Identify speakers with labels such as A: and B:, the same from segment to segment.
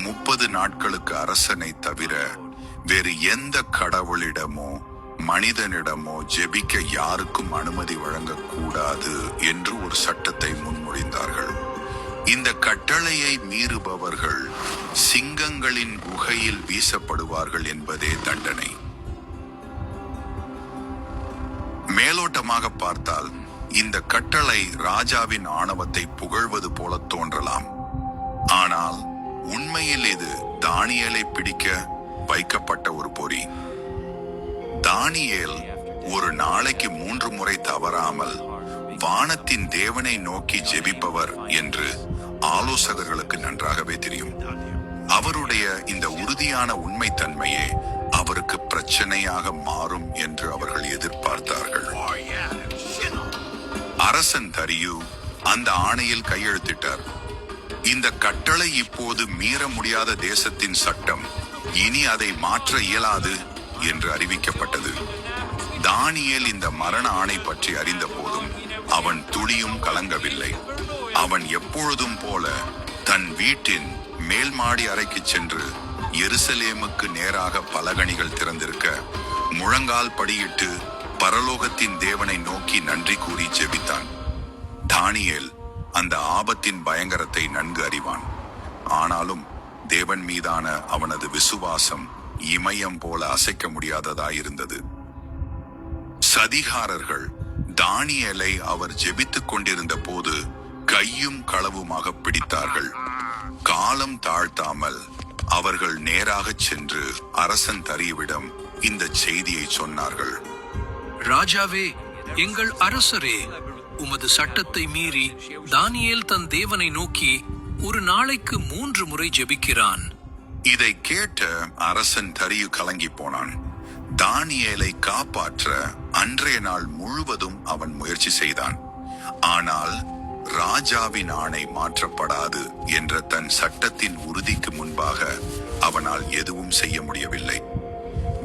A: 30 நாட்களுக்கு அரசனை தவிர வேறு எந்த கடவுளிடமோ மனிதனிடமோ ஜெபிக்க யாருக்கும் அனுமதி வழங்கக்கூடாது என்று ஒரு சட்டத்தை முன்மொழிந்தார்கள். இந்த கட்டளையை மீறுபவர்கள் சிங்கங்களின் குகையில் வீசப்படுவார்கள் என்பதே தண்டனை. மேலோட்டமாக பார்த்தால் இந்த கட்டளை ராஜாவின் ஆணவத்தை புகழ்வது போல தோன்றலாம். ஆனால் உண்மையில் இது தானியேலை பிடிக்க வைக்கப்பட்ட ஒரு பொறி. தானியேல் ஒரு நாளைக்கு 3 முறை தவறாமல் வானத்தின் தேவனை நோக்கி ஜெபிப்பவர் என்று ஆலோசகர்களுக்கு நன்றாகவே தெரியும். அவருடைய இந்த உறுதியான உண்மைத்தன்மையே அவருக்கு பிரச்சனையாக மாறும் என்று அவர்கள் எதிர்பார்த்தார்கள். அரசன் தரியு அந்த ஆணையில் கையெழுத்திட்டார். இந்த கட்டளை இப்போது மீற முடியாத தேசத்தின் சட்டம், இனி அதை மாற்ற இயலாது என்று அறிவிக்கப்பட்டது. தானியேல் இந்த மரண ஆணை பற்றி அறிந்த போதும் அவன் துளியும் கலங்கவில்லை. அவன் எப்பொழுதும் போல தன் வீட்டின் மேல் மாடி அறைக்கு சென்று எருசலேமுக்கு நேராக பலகணிகள் திறந்திருக்க முழங்கால் படியிட்டு பரலோகத்தின் தேவனை நோக்கி நன்றி கூறி ஜெபித்தான். தானியேல் அந்த ஆபத்தின் பயங்கரத்தை நன்கு அறிவான். ஆனாலும் தேவன் மீதான அவனது விசுவாசம் இமயம் போல அசைக்க முடியாததாயிருந்தது. சதிகாரர்கள் தானியேலை அவர் ஜெபித்துக் கொண்டிருந்த போது கையும் களவுமாக பிடித்தார்கள். காலம் தாழ்த்தாமல் அவர்கள் நேராக சென்று அரசன் தரியுவிடம் இந்த செய்தியை சொன்னார்கள்.
B: ராஜாவே, எங்கள் அரசரே, உமது சட்டத்தை மீறி தானியேல் தன் தேவனை நோக்கி ஒரு நாளைக்கு 3 முறை ஜெபிக்கிறான்.
A: இதை கேட்ட அரசன் தரியு கலங்கி போனான். தானியேலை காப்பாற்ற அன்றைய நாள் முழுவதும் அவன் முயற்சி செய்தான். ஆனால் ராஜாவின் ஆணை மாற்றப்படாது என்ற தன் சட்டத்தின் உறுதிக்கு முன்பாக அவனால் எதுவும் செய்ய முடியவில்லை.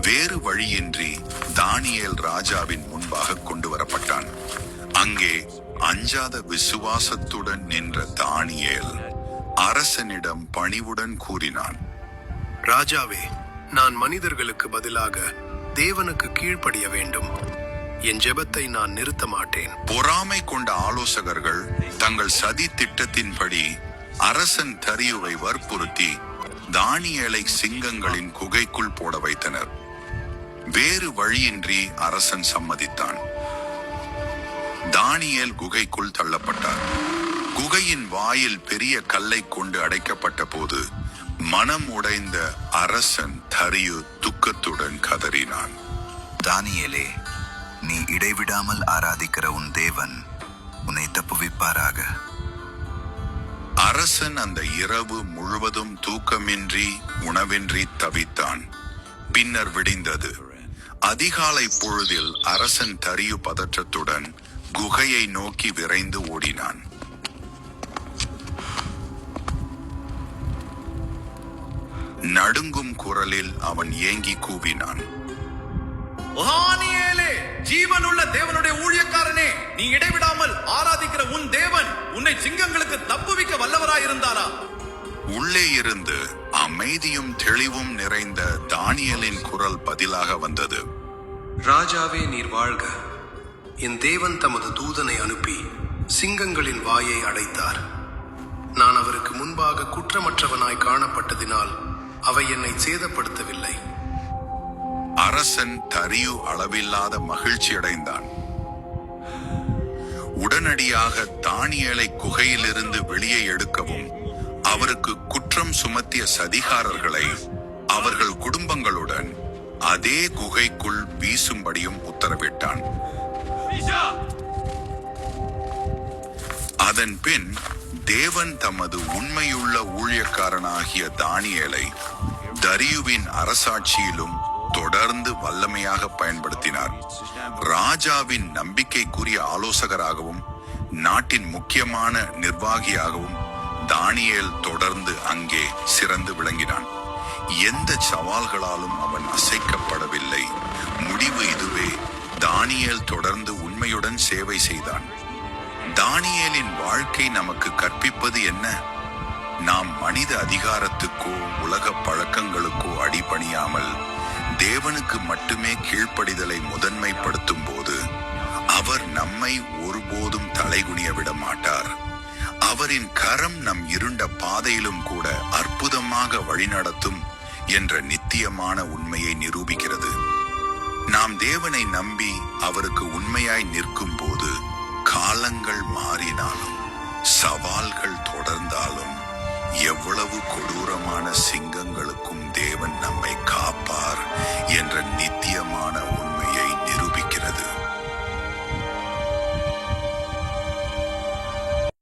A: வேறு வழியின்றி தானியேல் ராஜாவின் முன்பாக கொண்டு வரப்பட்டான். அங்கே அஞ்சாத விசுவாசத்துடன் நின்ற தானியேல் அரசனிடம் பணிவுடன் கூறினான்.
C: ராஜாவே, நான் மனிதர்களுக்கு பதிலாக தேவனுக்கு கீழ்ப்படிய வேண்டும். என் ஜெபத்தை நான் நிறுத்த மாட்டேன்.
A: பொறாமை கொண்ட ஆலோசகர்கள் தங்கள் சதி திட்டத்தின்படி அரசன் தரியுவை வற்புறுத்தி தானியேலை சிங்கங்களின் குகைக்குள் போட வைத்தனர். வேறு வழியின்றி அரசன் சம்மதித்தான். தானியேல் குகைக்குள் தள்ளப்பட்டார். குகையின் வாயில் பெரிய கல்லை கொண்டு அடைக்கப்பட்ட போது மனம் உடைந்த அரசன் தரியு துக்கத்துடன் கதறினான்.
D: தானியேலே, நீ இடைவிடாமல் ஆராதிக்கிற உன் தேவன் உன்னை தப்புவிப்பாராக.
A: அரசன் அந்த இரவு முழுவதும் தூக்கமின்றி உணவின்றி தவித்தான். பின்னர் விடிந்தது. அதிகாலை பொழுதில் அரசன் தரியு பதற்றத்துடன் குகையை நோக்கி விரைந்து ஓடினான். நடுங்கும் குரலில் அவன் ஏங்கி கூவினான்.
E: ஜீவனுள்ள தேவனுடைய ஊழியக்காரனே, நீ இடைவிடாமல் ஆராதிக்கிற உன் தேவன் உன்னை சிங்கங்களுக்கு தப்புவிக்க வல்லவராயிருந்தாரா?
A: உள்ளே இருந்து அமைதியும் தெளிவும் நிறைந்த தானியேலின் குரல் பதிலாக வந்தது.
C: ராஜாவே, நீர் வாழ்க. என் தேவன் தமது தூதனை அனுப்பி சிங்கங்களின் வாயை அடைத்தார். நான் அவருக்கு முன்பாக குற்றமற்றவனாய் காணப்பட்டதினால் அவை என்னை சேதப்படுத்தவில்லை.
A: அரசன் தரியு அளவில்லாத மகிழ்ச்சி அடைந்தான். உடனடியாக தானியேலை குகையிலிருந்து வெளியே எடுக்கவும் அவருக்கு குற்றம் சுமத்திய சதிகாரர்களை அவர்கள் குடும்பங்களுடன் அதே குகைக்குள் வீசும்படியும் உத்தரவிட்டான். அதன் பின் தேவன் தமது உண்மையுள்ள ஊழியக்காரனாகிய தானியேலை தரியுவின் அரசாட்சியிலும் தொடர்ந்து வல்லமையாக பயன்படுத்தினார். ராஜாவின் நம்பிக்கைக்குரிய ஆலோசகராகவும் நாட்டின் முக்கியமான நிர்வாகியாகவும் தானியேல் தொடர்ந்து அங்கே சிறந்து விளங்கினான். எந்த சவால்களாலும் அவன் அசைக்கப்படவில்லை. முடிவு இதுவே. தானியேல் தொடர்ந்து உண்மையுடன் சேவை செய்தான். தானியேலின் வாழ்க்கை நமக்கு கற்பிப்பது என்ன? நாம் மனித அதிகாரத்துக்கோ உலக பழக்கங்களுக்கோ அடிபணியாமல் தேவனுக்கு மட்டுமே கீழ்ப்படிதலை முதன்மைப்படுத்தும் போது அவர் நம்மை ஒருபோதும் தலைகுனிய விட மாட்டார். அவரின் கரம் நம் இருண்ட பாதையிலும் கூட அற்புதமாக வழிநடத்தும் என்ற நித்தியமான உண்மையை நிரூபிக்கிறது. நாம் தேவனை நம்பி அவருக்கு உண்மையாய் நிற்கும் போது காலங்கள் மாறினாலும் சவால்கள் தொடர்ந்தாலும் எவ்வளவு கொடூரமான